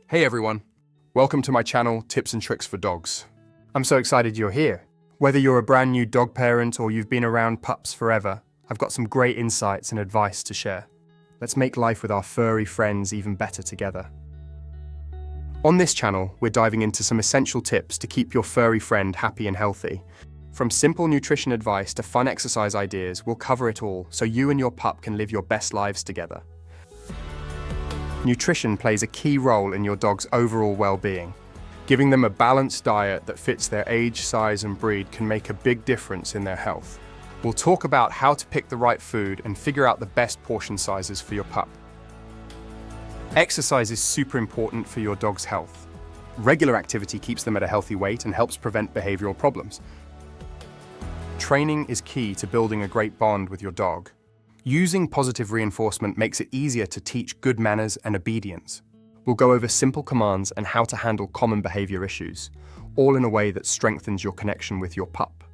Hey everyone, welcome to my channel, Tips and Tricks for Dogs. I'm so excited you're here. Whether you're a brand new dog parent or you've been around pups forever, I've got some great insights and advice to share. Let's make life with our furry friends even better together. On this channel, we're diving into some essential tips to keep your furry friend happy and healthy. From simple nutrition advice to fun exercise ideas, we'll cover it all so you and your pup can live your best lives together. Nutrition plays a key role in your dog's overall well-being. Giving them a balanced diet that fits their age, size, and breed can make a big difference in their health. We'll talk about how to pick the right food and figure out the best portion sizes for your pup. Exercise is super important for your dog's health. Regular activity keeps them at a healthy weight and helps prevent behavioral problems. Training is key to building a great bond with your dog. Using positive reinforcement makes it easier to teach good manners and obedience. We'll go over simple commands and how to handle common behavior issues, all in a way that strengthens your connection with your pup.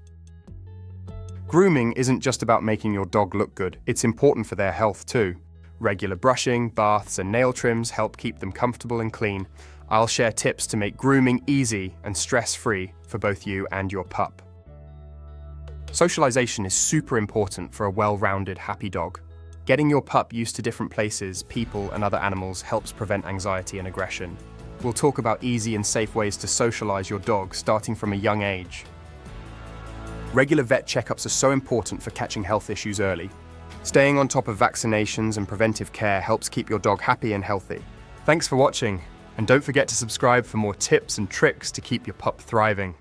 Grooming isn't just about making your dog look good, it's important for their health too. Regular brushing, baths, and nail trims help keep them comfortable and clean. I'll share tips to make grooming easy and stress-free for both you and your pup. Socialization is super important for a well-rounded, happy dog. Getting your pup used to different places, people, and other animals helps prevent anxiety and aggression. We'll talk about easy and safe ways to socialize your dog starting from a young age. Regular vet checkups are so important for catching health issues early. Staying on top of vaccinations and preventive care helps keep your dog happy and healthy. Thanks for watching, and don't forget to subscribe for more tips and tricks to keep your pup thriving.